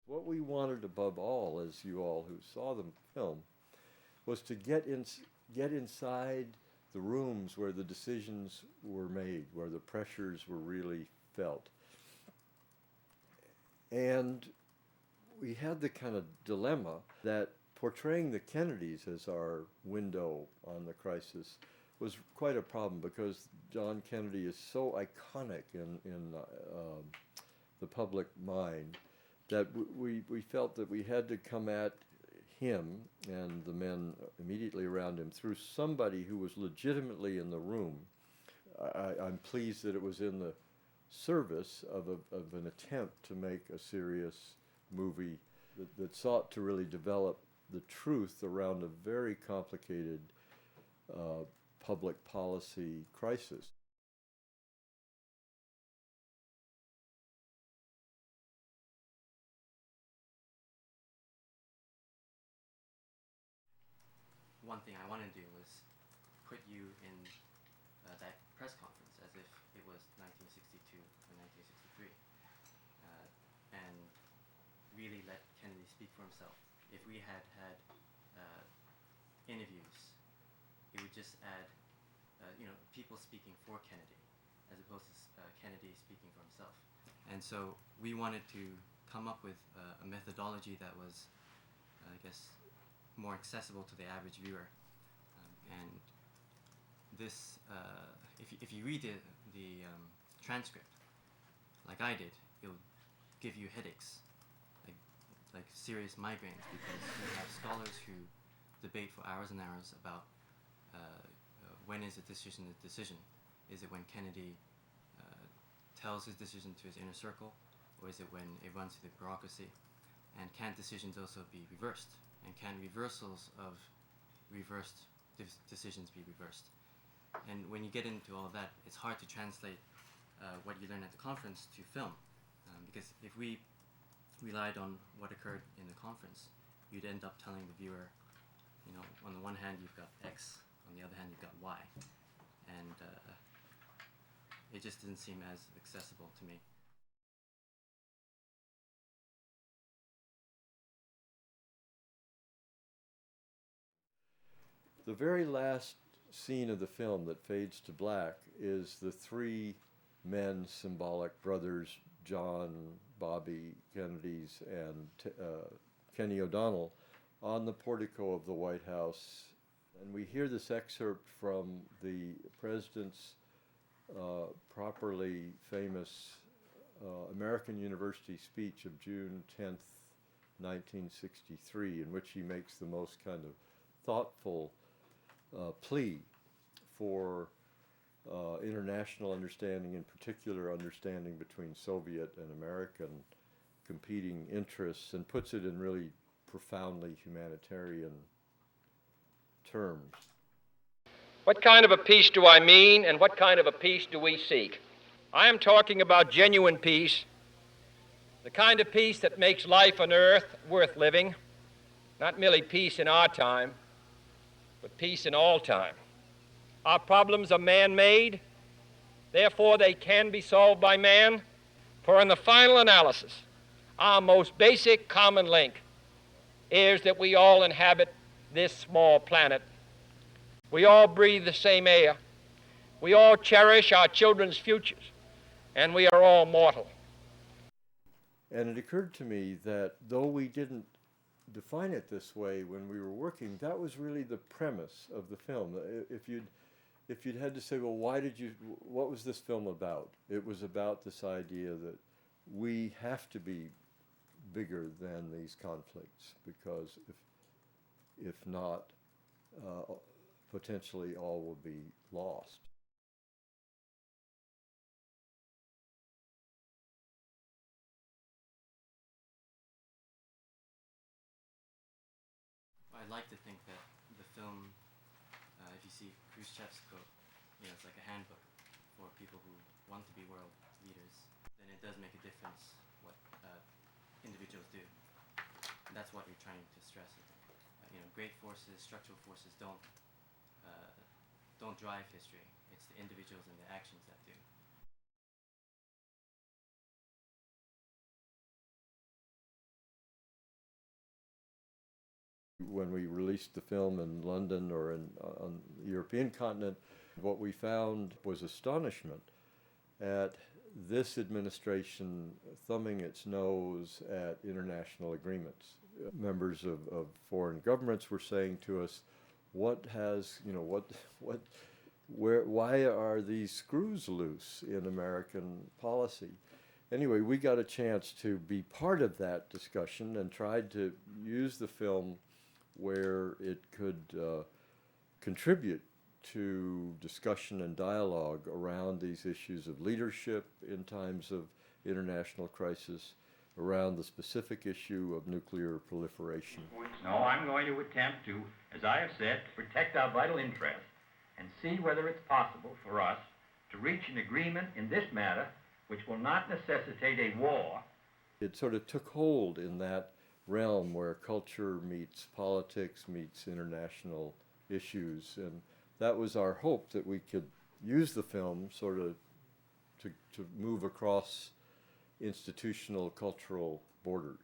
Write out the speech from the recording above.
What we wanted above all, as you all who saw the film, was to get inside the rooms where the decisions were made, where the pressures were really felt. And we had the kind of dilemma that portraying the Kennedys as our window on the crisis was quite a problem because John Kennedy is so iconic in the public mind that we felt that we had to come at him and the men immediately around him through somebody who was legitimately in the room. I'm pleased that it was in the service of an attempt to make a serious movie that sought to really develop the truth around a very complicated public policy crisis. One thing I want to do was put you in that press conference as if it was 1962 or 1963, and really let Kennedy speak for himself. If we had had interviews, it would just add, people speaking for Kennedy, as opposed to Kennedy speaking for himself. And so we wanted to come up with a methodology that was, I guess, more accessible to the average viewer. And this, if you read the transcript, like I did, it'll give you headaches, like serious migraines, because you have scholars who debate for hours and hours about when is a decision a decision. Is it when Kennedy tells his decision to his inner circle, or is it when it runs through the bureaucracy? And can decisions also be reversed? And can reversals of reversed decisions be reversed? And when you get into all of that, it's hard to translate what you learn at the conference to film, because if we relied on what occurred in the conference, you'd end up telling the viewer, on the one hand you've got X, on the other hand you've got Y, and it just didn't seem as accessible to me. The very last scene of the film that fades to black is the three men, symbolic brothers, John, Bobby Kennedys, and Kenny O'Donnell, on the portico of the White House. And we hear this excerpt from the president's properly famous American University speech of June 10th, 1963, in which he makes the most kind of thoughtful plea for international understanding, in particular understanding between Soviet and American competing interests, and puts it in really profoundly humanitarian terms. What kind of a peace do I mean, and what kind of a peace do we seek? I am talking about genuine peace, the kind of peace that makes life on earth worth living, not merely peace in our time, but peace in all time. Our problems are man-made, therefore they can be solved by man, for in the final analysis, our most basic common link is that we all inhabit this small planet. We all breathe the same air. We all cherish our children's futures, and we are all mortal. And it occurred to me that though we didn't define it this way when we were working, that was really the premise of the film. If you'd had to say, well, what was this film about? It was about this idea that we have to be bigger than these conflicts, because if not, potentially all will be lost. I'd like to think that the film, if you see Khrushchev's quote, it's like a handbook for people who want to be world leaders, then it does make a difference what individuals do. And that's what we're trying to stress, I think. Great forces, structural forces don't drive history. It's the individuals and the actions that do. when we released the film in London or on the European continent, what we found was astonishment at this administration thumbing its nose at international agreements. Members of foreign governments were saying to us, why are these screws loose in American policy? Anyway, we got a chance to be part of that discussion and tried to use the film where it could contribute to discussion and dialogue around these issues of leadership in times of international crisis, around the specific issue of nuclear proliferation. No, I'm going to attempt to, as I have said, protect our vital interests and see whether it's possible for us to reach an agreement in this matter which will not necessitate a war. It sort of took hold in that realm where culture meets politics, meets international issues, and that was our hope, that we could use the film sort of to move across institutional cultural borders.